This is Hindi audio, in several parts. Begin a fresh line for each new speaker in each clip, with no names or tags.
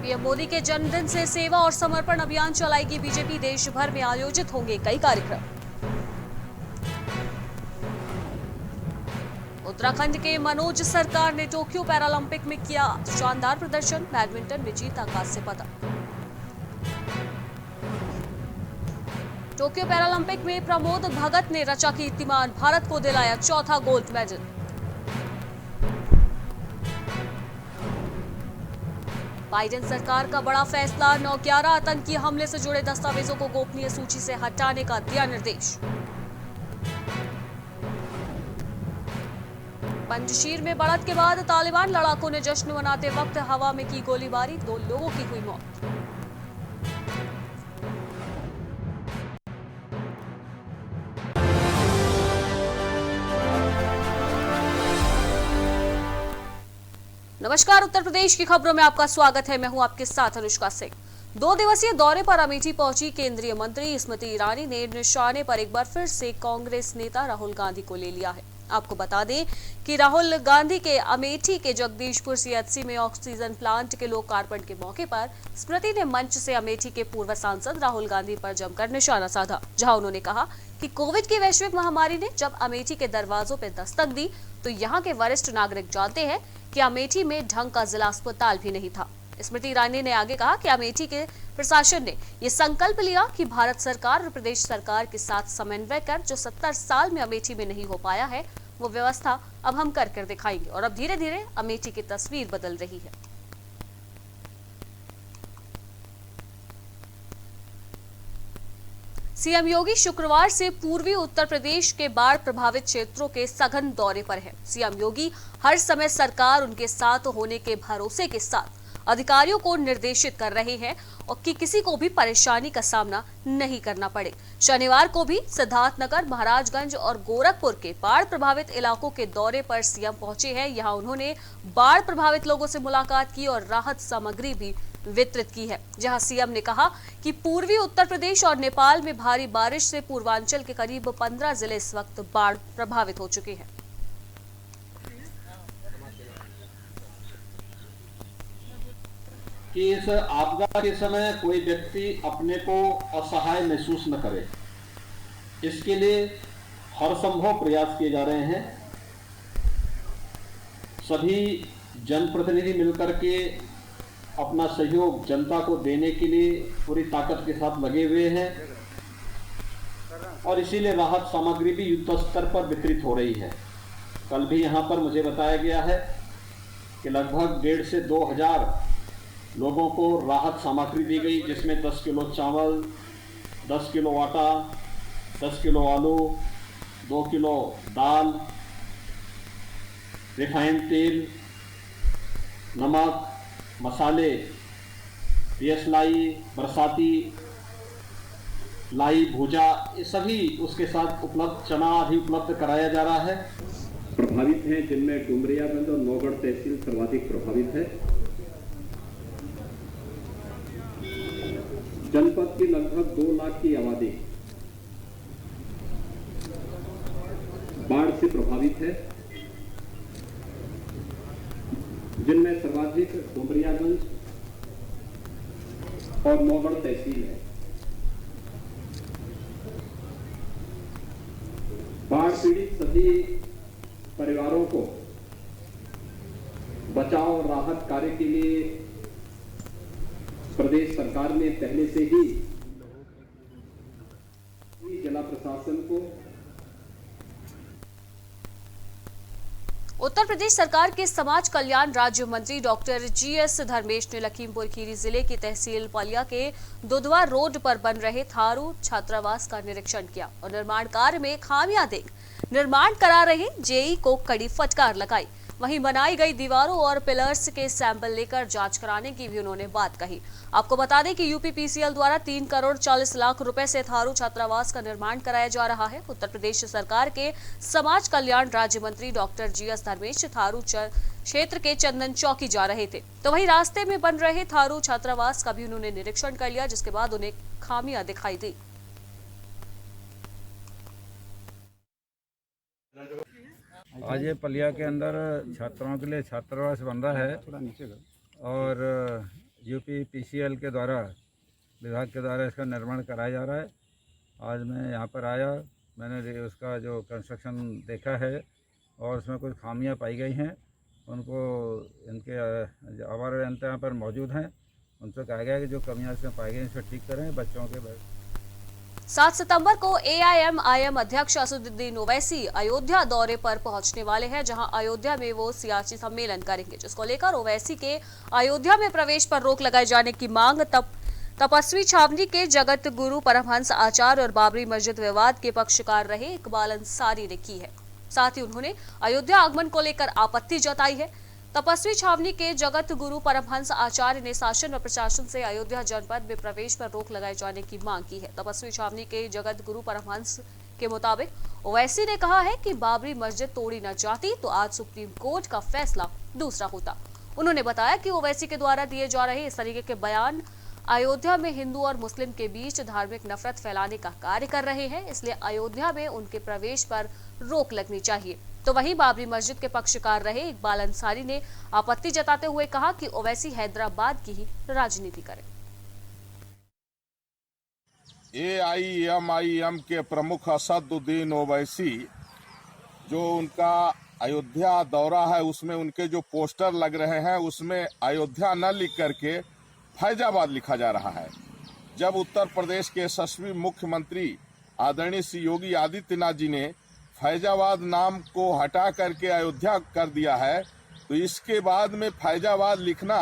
पीएम मोदी के जन्मदिन से सेवा और समर्पण अभियान चलाएगी बीजेपी। देश भर में आयोजित होंगे कई कार्यक्रम। उत्तराखंड के मनोज सरकार ने टोक्यो पैरालंपिक में किया शानदार प्रदर्शन, बैडमिंटन में जीता कांस्य पदक। टोक्यो पैरालंपिक में प्रमोद भगत ने रचा कीर्तिमान, भारत को दिलाया चौथा गोल्ड मेडल। बाइडेन सरकार का बड़ा फैसला, 9/11 आतंकी हमले से जुड़े दस्तावेजों को गोपनीय सूची से हटाने का दिया निर्देश। पंजशीर में बढ़त के बाद तालिबान लड़ाकों ने जश्न मनाते वक्त हवा में की गोलीबारी, 2 लोगों की हुई मौत। नमस्कार, उत्तर प्रदेश की खबरों में आपका स्वागत है। मैं हूं आपके साथ अनुष्का सिंह। 2 दिवसीय दौरे पर अमेठी पहुंची केंद्रीय मंत्री स्मृति ईरानी ने निशाने पर एक बार फिर से कांग्रेस नेता राहुल गांधी को ले लिया है। आपको बता दें कि राहुल गांधी के अमेठी के जगदीशपुर सीएचसी में ऑक्सीजन प्लांट के लोकार्पण के मौके पर स्मृति ने मंच से अमेठी के पूर्व सांसद राहुल गांधी पर जमकर निशाना साधा, जहां उन्होंने कहा कि कोविड की वैश्विक महामारी ने जब अमेठी के दरवाजों पर दस्तक दी तो यहाँ के वरिष्ठ नागरिक जानते हैं कि अमेठी में ढंग का जिला अस्पताल भी नहीं था। स्मृति ईरानी ने आगे कहा कि अमेठी के प्रशासन ने ये संकल्प लिया कि भारत सरकार और प्रदेश सरकार के साथ समन्वय कर जो 70 साल में अमेठी में नहीं हो पाया है वो व्यवस्था अब हम कर दिखाएंगे और अब धीरे धीरे अमेठी की तस्वीर बदल रही है। सीएम योगी शुक्रवार से पूर्वी उत्तर प्रदेश के बाढ़ प्रभावित क्षेत्रों के सघन दौरे पर है। सीएम योगी हर समय सरकार उनके साथ होने के भरोसे के साथ अधिकारियों को निर्देशित कर रहे हैं और कि किसी को भी परेशानी का सामना नहीं करना पड़े। शनिवार को भी सिद्धार्थनगर, महाराजगंज और गोरखपुर के बाढ़ प्रभावित इलाकों के दौरे पर सीएम पहुंचे हैं। यहां उन्होंने बाढ़ प्रभावित लोगों से मुलाकात की और राहत सामग्री भी वितरित की है। जहां सीएम ने कहा कि पूर्वी उत्तर प्रदेश और नेपाल में भारी बारिश से पूर्वांचल के करीब 15 जिले इस वक्त बाढ़ प्रभावित हो चुके हैं।
कि इस आपदा के समय कोई व्यक्ति अपने को असहाय महसूस न करे, इसके लिए हर संभव प्रयास किए जा रहे हैं। सभी जनप्रतिनिधि मिलकर के अपना सहयोग जनता को देने के लिए पूरी ताकत के साथ लगे हुए हैं और इसीलिए राहत सामग्री भी युद्ध स्तर पर वितरित हो रही है। कल भी यहाँ पर मुझे बताया गया है कि लगभग 1,500 से 2,000 लोगों को राहत सामग्री दी गई, जिसमें 10 किलो चावल, 10 किलो आटा, 10 किलो आलू, 2 किलो दाल, रिफाइंड तेल, नमक, मसाले, PS लाई, बरसाती लाई, भूजा, ये सभी उसके साथ उपलब्ध, चना आदि उपलब्ध कराया जा रहा है।
प्रभावित हैं जिनमें डुमरियागंज और नौगढ़ तहसील सर्वाधिक प्रभावित है। जनपद की लगभग 2 लाख की आबादी बाढ़ से प्रभावित है, जिनमें सर्वाधिक डुमरियागंज और नौगढ़ तहसील है। बाढ़ पीड़ित सभी परिवारों को बचाव और राहत कार्य के लिए प्रदेश सरकार ने पहले से ही जिला प्रशासन को
उत्तर प्रदेश सरकार के समाज कल्याण राज्य मंत्री डॉक्टर GS धर्मेश ने लखीमपुर खीरी जिले की तहसील पलिया के दुधवा रोड पर बन रहे थारू छात्रावास का निरीक्षण किया और निर्माण कार्य में खामियां देख निर्माण करा रहे जेई को कड़ी फटकार लगाई। वहीं बनाई गई दीवारों और पिलर्स के सैंपल लेकर जांच कराने की भी उन्होंने बात कही। आपको बता दें कि UPPCL द्वारा 3 करोड़ 40 लाख रुपए से थारू छात्रावास का निर्माण कराया जा रहा है। उत्तर प्रदेश सरकार के समाज कल्याण राज्य मंत्री डॉक्टर GS धर्मेश थारू क्षेत्र के चंदन चौकी जा रहे थे, तो वहीं रास्ते में बन रहे थारू छात्रावास का भी उन्होंने निरीक्षण कर लिया, जिसके बाद उन्हें खामियां दिखाई दी।
आज ये पलिया के अंदर छात्राओं के लिए छात्रावास बन रहा है और यूपी पीसीएल के द्वारा विभाग के द्वारा इसका निर्माण कराया जा रहा है। आज मैं यहाँ पर आया, मैंने उसका जो कंस्ट्रक्शन देखा है और उसमें कुछ खामियां पाई गई हैं। उनको इनके आवारा अभियंता यहाँ पर मौजूद हैं, उनसे कहा गया कि जो कमियां इसमें पाई गई इसे ठीक करें। बच्चों के
7 सितंबर को AIMIM अध्यक्ष असदुद्दीन ओवैसी अयोध्या दौरे पर पहुंचने वाले हैं, जहां अयोध्या में वो सियासी सम्मेलन करेंगे, जिसको लेकर ओवैसी के अयोध्या में प्रवेश पर रोक लगाए जाने की मांग तपस्वी छावनी के जगत गुरु परमहंस आचार्य और बाबरी मस्जिद विवाद के पक्षकार रहे इकबाल अंसारी ने की है। साथ ही उन्होंने अयोध्या आगमन को लेकर आपत्ति जताई है। तपस्वी छावनी के जगत गुरु परमहंस आचार्य ने शासन व प्रशासन से अयोध्या जनपद में प्रवेश पर रोक लगाए जाने की मांग की है। तपस्वी छावनी के जगत गुरु परमहंस के मुताबिक ओवैसी ने कहा है कि बाबरी मस्जिद तोड़ी न जाती तो आज सुप्रीम कोर्ट का फैसला दूसरा होता। उन्होंने बताया कि ओवैसी के द्वारा दिए जा रहे इस तरीके के बयान अयोध्या में हिंदू और मुस्लिम के बीच धार्मिक नफरत फैलाने का कार्य कर रहे हैं, इसलिए अयोध्या में उनके प्रवेश पर रोक लगनी चाहिए। तो वहीं बाबरी मस्जिद के पक्षकार रहे इकबाल अंसारी ने आपत्ति जताते हुए कहा कि ओवैसी हैदराबाद की ही राजनीति करे।
AIMIM के प्रमुख असदुद्दीन ओवैसी जो उनका अयोध्या दौरा है उसमें उनके जो पोस्टर लग रहे हैं उसमें अयोध्या न लिख करके फैजाबाद लिखा जा रहा है। जब उत्तर प्रदेश के यशस्वी मुख्यमंत्री आदरणीय श्री योगी आदित्यनाथ जी ने फैजाबाद नाम को हटा करके अयोध्या कर दिया है, तो इसके बाद में फैजाबाद लिखना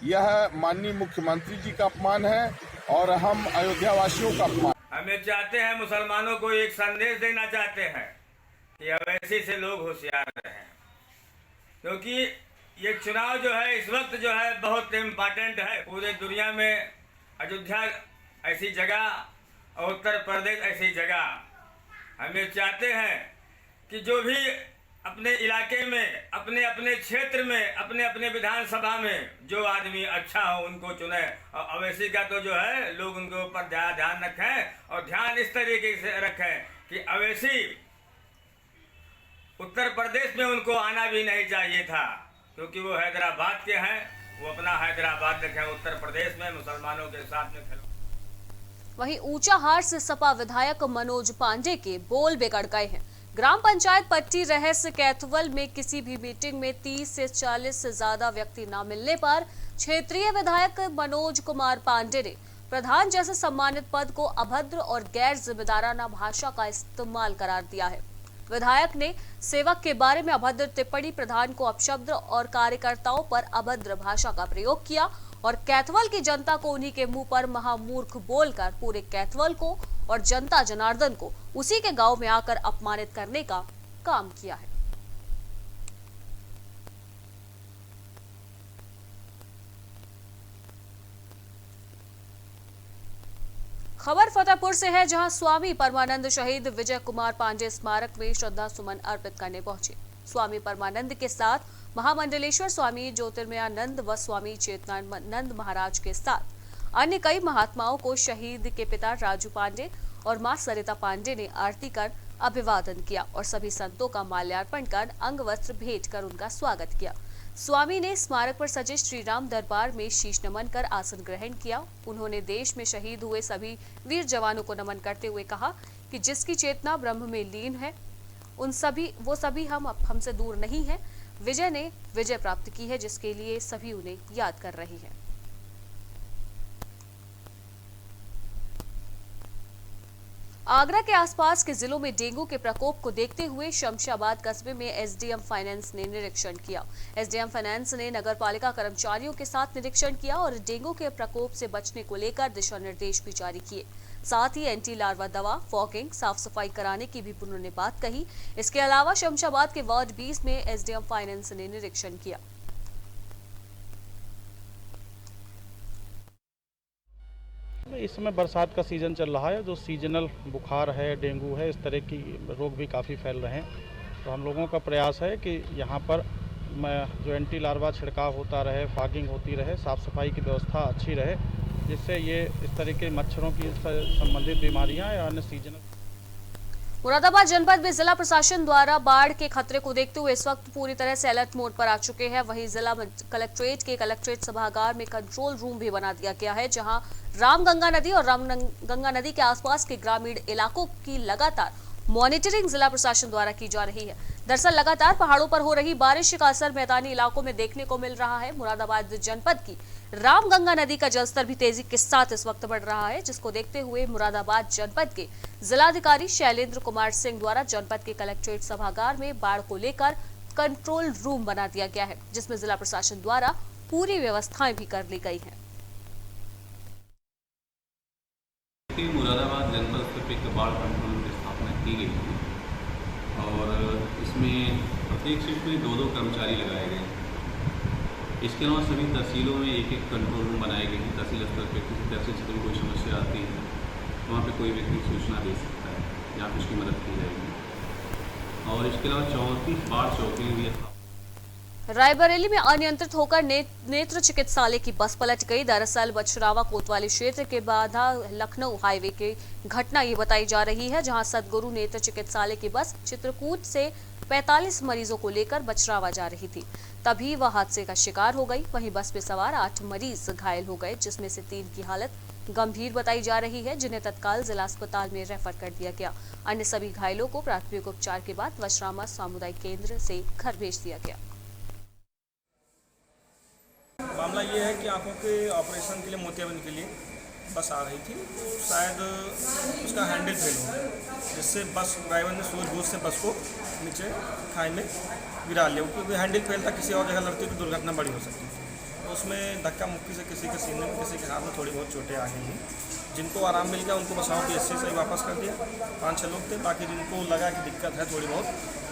यह माननीय मुख्यमंत्री जी का अपमान है और हम अयोध्या वासियों का अपमान।
हमें चाहते हैं, मुसलमानों को एक संदेश देना चाहते हैं कि ओवैसी से लोग होशियार रहें, क्योंकि ये चुनाव जो है इस वक्त जो है बहुत इम्पोर्टेंट है। पूरे दुनिया में अयोध्या ऐसी जगह और उत्तर प्रदेश ऐसी जगह, हमें चाहते हैं कि जो भी अपने इलाके में, अपने अपने क्षेत्र में, अपने अपने विधानसभा में जो आदमी अच्छा हो उनको चुने। और ओवैसी का तो जो है लोग उनके ऊपर ध्यान रखें और ध्यान इस तरीके से रखें कि ओवैसी उत्तर प्रदेश में उनको आना भी नहीं चाहिए था, क्योंकि वो हैदराबाद के हैं। वो अपना हैदराबाद रखें, उत्तर प्रदेश में मुसलमानों के साथ में खेलो।
वहीं ऊंचाहार से सपा विधायक मनोज पांडे के बोल बिगड़ गए हैं। ग्राम पंचायत पट्टी रहस्य कैथवल में किसी भी मीटिंग में 30 से 40 से ज्यादा व्यक्ति न मिलने पर क्षेत्रीय विधायक मनोज कुमार पांडे ने प्रधान जैसे सम्मानित पद को अभद्र और गैर जिम्मेदाराना भाषा का इस्तेमाल करार दिया है। विधायक ने सेवक के बारे में अभद्र टिप्पणी, प्रधान को अपशब्द और कार्यकर्ताओं पर अभद्र भाषा का प्रयोग किया और कैथवल की जनता को उन्हीं के मुंह पर महामूर्ख बोलकर पूरे कैथवल को और जनता जनार्दन को उसी के गांव में आकर अपमानित करने का काम किया है। खबर फतेहपुर से है, जहां स्वामी परमानंद शहीद विजय कुमार पांडे स्मारक में श्रद्धा सुमन अर्पित करने पहुंचे। स्वामी परमानंद के साथ महामंडलेश्वर स्वामी ज्योतिर्मयानंद व स्वामी चेतनानंद महाराज के साथ अन्य कई महात्माओं को शहीद के पिता राजू पांडे और मां सरिता पांडे ने आरती कर अभिवादन किया और सभी संतों का माल्यार्पण कर अंग वस्त्र भेंट कर उनका स्वागत किया। स्वामी ने स्मारक पर सजे श्री राम दरबार में शीश नमन कर आसन ग्रहण किया। उन्होंने देश में शहीद हुए सभी वीर जवानों को नमन करते हुए कहा कि जिसकी चेतना ब्रह्म में लीन है वो सभी हमसे दूर नहीं है। विजय ने विजय प्राप्त की है, जिसके लिए सभी उन्हें याद कर रही है। आगरा के आसपास के जिलों में डेंगू के प्रकोप को देखते हुए शमशाबाद कस्बे में एसडीएम फाइनेंस ने निरीक्षण किया। एसडीएम फाइनेंस ने नगर पालिका कर्मचारियों के साथ निरीक्षण किया और डेंगू के प्रकोप से बचने को लेकर दिशा निर्देश भी जारी किए। साथ ही एंटी लार्वा दवा, फॉगिंग, साफ सफाई कराने की भी उन्होंने बात कही। इसके अलावा शमशाबाद के वार्ड 20 में एसडीएम फाइनेंस ने निरीक्षण किया।
इस समय बरसात का सीज़न चल रहा है, जो सीजनल बुखार है, डेंगू है, इस तरह की रोग भी काफ़ी फैल रहे हैं। तो हम लोगों का प्रयास है कि यहाँ पर जो एंटी लार्वा छिड़काव होता रहे, फॉगिंग होती रहे, साफ़ सफाई की व्यवस्था अच्छी रहे, जिससे ये इस तरह के मच्छरों की संबंधित बीमारियाँ या अन्य सीजनल।
मुरादाबाद जनपद में जिला प्रशासन द्वारा बाढ़ के खतरे को देखते हुए इस वक्त पूरी तरह से अलर्ट मोड पर आ चुके हैं। वहीं जिला कलेक्ट्रेट के कलेक्ट्रेट सभागार में कंट्रोल रूम भी बना दिया गया है, जहां रामगंगा नदी और रामगंगा नदी के आसपास के ग्रामीण इलाकों की लगातार मॉनिटरिंग जिला प्रशासन द्वारा की जा रही है। दरअसल लगातार पहाड़ों पर हो रही बारिश का असर मैदानी इलाकों में देखने को मिल रहा है। मुरादाबाद जनपद की रामगंगा नदी का जलस्तर भी तेजी के साथ इस वक्त बढ़ रहा है, जिसको देखते हुए मुरादाबाद जनपद के जिलाधिकारी शैलेंद्र कुमार सिंह द्वारा जनपद के कलेक्ट्रेट सभागार में बाढ़ को लेकर कंट्रोल रूम बना दिया गया है, जिसमें जिला प्रशासन द्वारा पूरी व्यवस्थाएं भी कर ली गई हैं।
मुरादाबाद जनपद स्तर पर बाढ़ कंट्रोल की स्थापना की गई है और इसमें प्रत्येक शिफ्ट में 2-2 कर्मचारी लगाए गए हैं। इसके अलावा सभी तहसीलों में एक कंट्रोल रूम बनाए गए हैं। तहसील स्तर पर किसी तहसील क्षेत्र में कोई समस्या आती है तो वहाँ पे कोई व्यक्ति सूचना दे सकता है, यहाँ पे उसकी मदद की जाएगी। और इसके अलावा 34 बाढ़ चौकियाँ भी
रायबरेली में अनियंत्रित होकर नेत्र चिकित्सालय की बस पलट गई। दरअसल बछरावा कोतवाली क्षेत्र के बाधा लखनऊ हाईवे की घटना ये बताई जा रही है, जहां सदगुरु नेत्र चिकित्सालय की बस चित्रकूट से 45 मरीजों को लेकर बछरावा जा रही थी, तभी वह हादसे का शिकार हो गई। वहीं बस में सवार 8 मरीज घायल हो गए, जिसमें से 3 की हालत गंभीर बताई जा रही है, जिन्हें तत्काल जिला अस्पताल में रेफर कर दिया गया। अन्य सभी घायलों को प्राथमिक उपचार के बाद वछरावा सामुदायिक केंद्र से घर भेज दिया गया।
मामला ये है कि आंखों के ऑपरेशन के लिए मोतियाबिंद के लिए बस आ रही थी, शायद उसका हैंडल फेल हो गया, जिससे बस ड्राइवर ने सूझबूझ से बस को नीचे खाई में गिरा लिया, क्योंकि हैंडल फेल था। किसी और जगह लगती तो दुर्घटना बड़ी हो सकती थी। तो उसमें धक्का मुक्की से किसी के सीने में, किसी के हाथ में थोड़ी बहुत चोटें आ गई हैं। जिनको आराम मिल गया उनको बसाव PSC से वापस कर दिया। 5-6 लोग थे, बाकी जिनको लगा कि दिक्कत है थोड़ी बहुत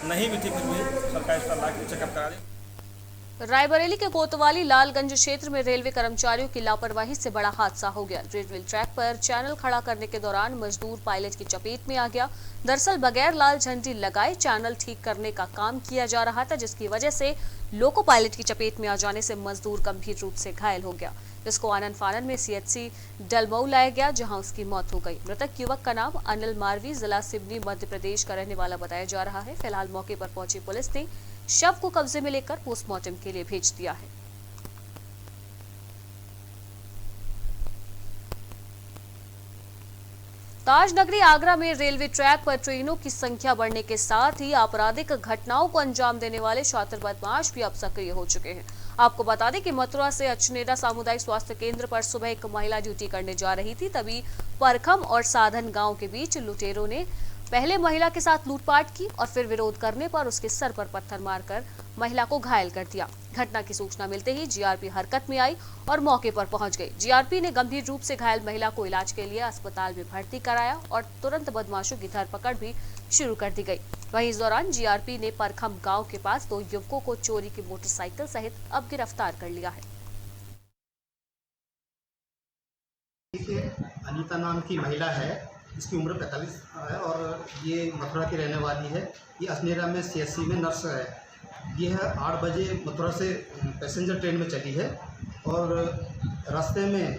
नहीं भी थी, फिर भी सरकारी अस्पताल ला के चेकअप करा दिया।
रायबरेली के कोतवाली लालगंज क्षेत्र में रेलवे कर्मचारियों की लापरवाही से बड़ा हादसा हो गया। रेलवे ट्रैक पर चैनल खड़ा करने के दौरान मजदूर पायलट की चपेट में आ गया। दरअसल बगैर लाल झंडी लगाए चैनल ठीक करने का काम किया जा रहा था, जिसकी वजह से लोको पायलट की चपेट में आ जाने से मजदूर गंभीर रूप से घायल हो गया, जिसको आनन फानन में CHC डलमऊ लाया गया, जहां उसकी मौत हो गई। मृतक युवक का नाम अनिल मारवी जिला सिवनी मध्य प्रदेश का रहने वाला बताया जा रहा है। फिलहाल मौके पर पहुंची पुलिस ने शव को कब्जे में लेकर पोस्टमार्टम के लिए भेज दिया है। ताजनगरी आगरा में रेलवे ट्रैक पर ट्रेनों की संख्या बढ़ने के साथ ही आपराधिक घटनाओं को अंजाम देने वाले शातिर बदमाश भी अब सक्रिय हो चुके हैं। आपको बता दें कि मथुरा से अचनेरा सामुदायिक स्वास्थ्य केंद्र पर सुबह एक महिला ड्यूटी करने जा रही थी, तभी परखम और साधन गांव के बीच लुटेरों ने पहले महिला के साथ लूटपाट की और फिर विरोध करने पर उसके सर पर पत्थर मारकर महिला को घायल कर दिया। घटना की सूचना मिलते ही GRP हरकत में आई और मौके पर पहुंच गई। GRP ने गंभीर रूप से घायल महिला को इलाज के लिए अस्पताल में भर्ती कराया और तुरंत बदमाशों की धरपकड़ भी शुरू कर दी गई। वहीं इस दौरान GRP ने परखम गांव के पास 2 युवकों को चोरी की मोटरसाइकिल सहित अब गिरफ्तार कर लिया है।
अनीता नाम की महिला है, इसकी उम्र 45 है और ये मथुरा की रहने वाली है। ये अजनेरा में CHC में नर्स है। यह 8 बजे मथुरा से पैसेंजर ट्रेन में चली है और रास्ते में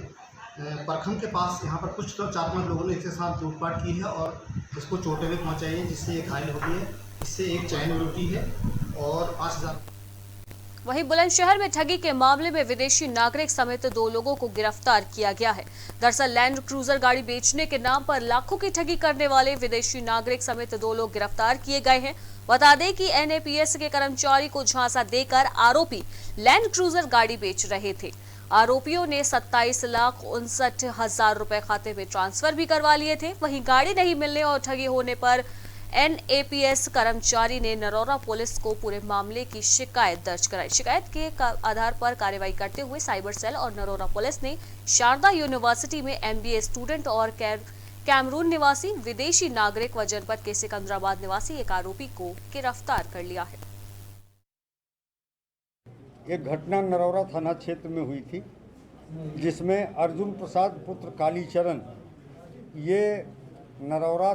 परखम के पास यहाँ पर कुछ तो 4-5 लोगों ने इसके साथ लूटपाट की है और इसको चोटें भी पहुँचाई है, जिससे ये घायल हो गई है। इससे एक चैन लूटी है और 5000।
वहीं बुलंदशहर में ठगी के मामले में विदेशी नागरिक समेत 2 लोगों को गिरफ्तार किया गया है। दरअसल लैंड क्रूजर गाड़ी बेचने के नाम पर लाखों की ठगी करने वाले विदेशी नागरिक समेत 2 लोग गिरफ्तार किए गए हैं। बता दें कि NAPS के कर्मचारी को झांसा देकर आरोपी लैंड क्रूजर गाड़ी बेच रहे थे। आरोपियों ने 27,59,000 रुपए खाते में ट्रांसफर भी करवा लिए थे। वहीं गाड़ी नहीं मिलने और ठगी होने पर NAPS कर्मचारी ने नरोरा पुलिस को पूरे मामले की शिकायत दर्ज कराई। शिकायत के आधार पर कार्रवाई करते हुए साइबर सेल और नरोरा पुलिस ने शारदा यूनिवर्सिटी में MBA स्टूडेंट और कैमरून निवासी विदेशी नागरिक व जनपद के सिकंदराबाद निवासी एक आरोपी को गिरफ्तार कर लिया है।
एक घटना नरौरा थाना क्षेत्र में हुई थी, जिसमें अर्जुन प्रसाद पुत्र कालीचरण ये नरौरा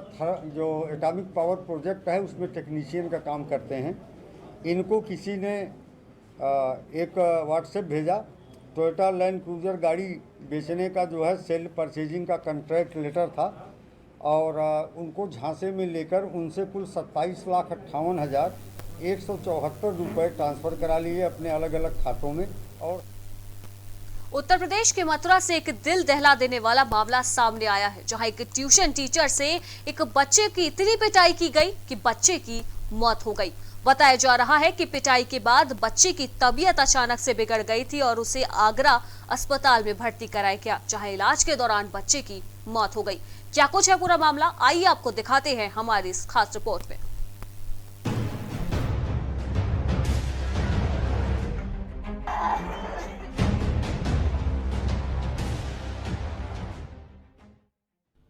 जो एटॉमिक पावर प्रोजेक्ट है उसमें टेक्नीशियन का काम करते हैं। इनको किसी ने एक व्हाट्सएप भेजा, टोयोटा लैंड क्रूजर गाड़ी बेचने का जो है सेल परचेजिंग का कॉन्ट्रैक्ट लेटर था, और उनको झांसे में लेकर उनसे कुल 27,58,174 रुपये ट्रांसफ़र करा लिए अपने अलग अलग खातों में। और
उत्तर प्रदेश के मथुरा से एक दिल दहला देने वाला मामला सामने आया है, जहां एक ट्यूशन टीचर से एक बच्चे की इतनी पिटाई की गई कि बच्चे की मौत हो गई। बताया जा रहा है कि पिटाई के बाद बच्चे की तबीयत अचानक से बिगड़ गई थी और उसे आगरा अस्पताल में भर्ती कराया गया, जहां इलाज के दौरान बच्चे की मौत हो गई। क्या कुछ है पूरा मामला, आइए आपको दिखाते हैं हमारी इस खास रिपोर्ट में।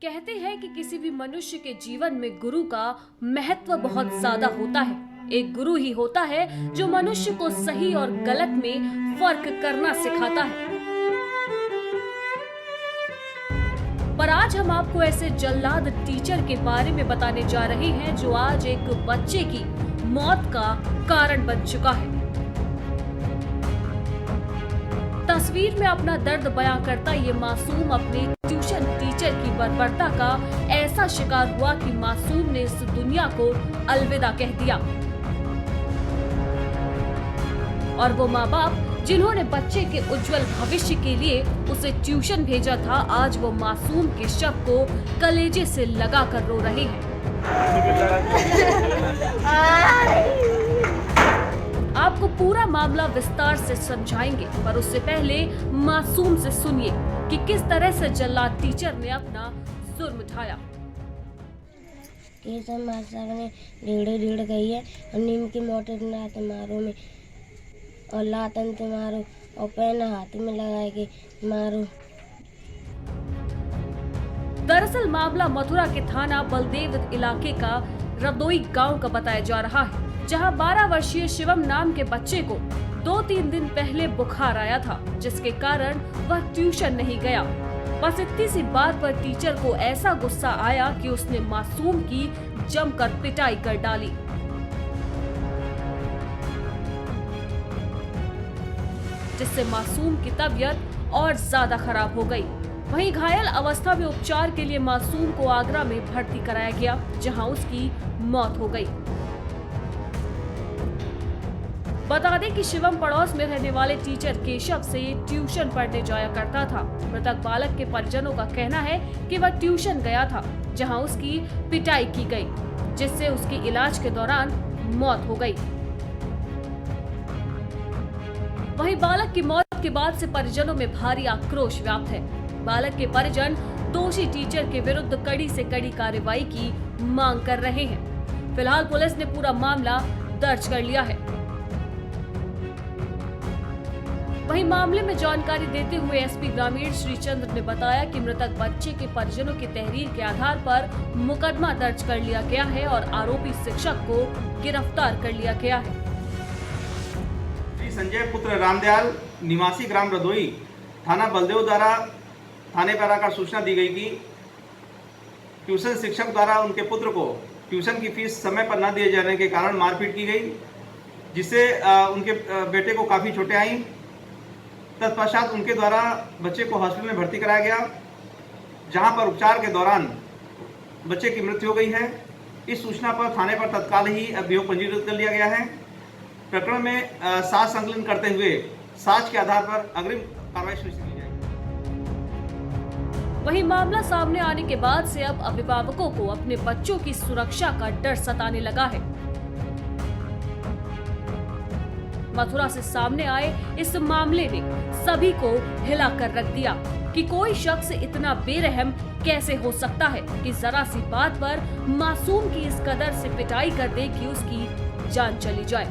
कहते हैं कि किसी भी मनुष्य के जीवन में गुरु का महत्व बहुत ज्यादा होता है। एक गुरु ही होता है जो मनुष्य को सही और गलत में फर्क करना सिखाता है। पर आज हम आपको ऐसे जल्लाद टीचर के बारे में बताने जा रहे हैं जो आज एक बच्चे की मौत का कारण बन चुका है। तस्वीर में अपना दर्द बयां करता ये मासूम अपने ट्यूशन टीचर की बर्बरता का ऐसा शिकार हुआ कि मासूम ने इस दुनिया को अलविदा कह दिया। और वो माँ बाप जिन्होंने बच्चे के उज्जवल भविष्य के लिए उसे ट्यूशन भेजा था, आज वो मासूम के शव को कलेजे से लगा कर रो रहे हैं। आपको पूरा मामला विस्तार से समझाएंगे, पर उससे पहले मासूम से सुनिए कि किस तरह से जल्लाद टीचर ने अपना जुर्म ढाया।
मास्टर ने ढेड़ गई है और नीम की मोटर बनाते मारो में और लातन से मारो और पेन हाथ में लगा के मारो।
दरअसल मामला मथुरा के थाना बलदेव इलाके का रदोई गांव का बताया जा रहा है, जहां 12 वर्षीय शिवम नाम के बच्चे को 2-3 दिन पहले बुखार आया था, जिसके कारण वह ट्यूशन नहीं गया। बस इतनी सी बात पर टीचर को ऐसा गुस्सा आया कि उसने मासूम की जमकर पिटाई कर डाली। जिससे मासूम की तबीयत और ज्यादा खराब हो गई। वहीं घायल अवस्था में उपचार के लिए मासूम को आगरा में भर्ती कराया गया, जहां उसकी मौत हो गई। बता दें कि शिवम पड़ोस में रहने वाले टीचर केशव से ट्यूशन पढ़ने जाया करता था। मृतक बालक के परिजनों का कहना है कि वह ट्यूशन गया था, जहां उसकी पिटाई की गई, जिससे उसके इलाज के दौरान मौत हो गई। वहीं बालक की मौत के बाद से परिजनों में भारी आक्रोश व्याप्त है। बालक के परिजन दोषी टीचर के विरुद्ध कड़ी से कड़ी कार्रवाई की मांग कर रहे हैं। फिलहाल पुलिस ने पूरा मामला दर्ज कर लिया है। वहीं मामले में जानकारी देते हुए एसपी ग्रामीण श्रीचंद्र ने बताया कि मृतक बच्चे के परिजनों की तहरीर के आधार पर मुकदमा दर्ज कर लिया गया है और आरोपी शिक्षक को गिरफ्तार कर लिया गया है।
संजय पुत्र रामदयाल निवासी ग्राम रदोई थाना बलदेव द्वारा थाने पर आकर सूचना दी गई कि ट्यूशन शिक्षक द्वारा उनके पुत्र को ट्यूशन की फीस समय पर न दिए जाने के कारण मारपीट की गई, जिससे उनके बेटे को काफ़ी चोटें आईं। तत्पश्चात उनके द्वारा बच्चे को हॉस्पिटल में भर्ती कराया गया, जहां पर उपचार के दौरान बच्चे की मृत्यु हो गई है। इस सूचना पर थाने पर तत्काल ही अभियोग पंजीकृत कर लिया गया है। प्रकरण में साक्ष्य संकलन करते हुए साक्ष्य के आधार पर अग्रिम कार्रवाई सुनिश्चित की जाएगी।
वहीं मामला सामने आने के बाद से अब अभिभावकों को अपने बच्चों की सुरक्षा का डर सताने लगा है। मथुरा से सामने आए इस मामले ने सभी को हिला कर रख दिया कि कोई शख्स इतना बेरहम कैसे हो सकता है कि जरा सी बात पर मासूम की इस कदर से पिटाई कर दे कि उसकी जान चली जाए।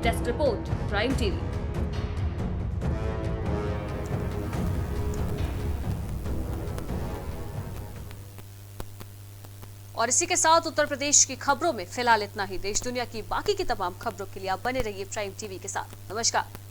Test report, Prime TV. और इसी के साथ उत्तर प्रदेश की खबरों में फिलहाल इतना ही। देश दुनिया की बाकी की तमाम खबरों के लिए आप बने रहिए प्राइम टीवी के साथ। नमस्कार।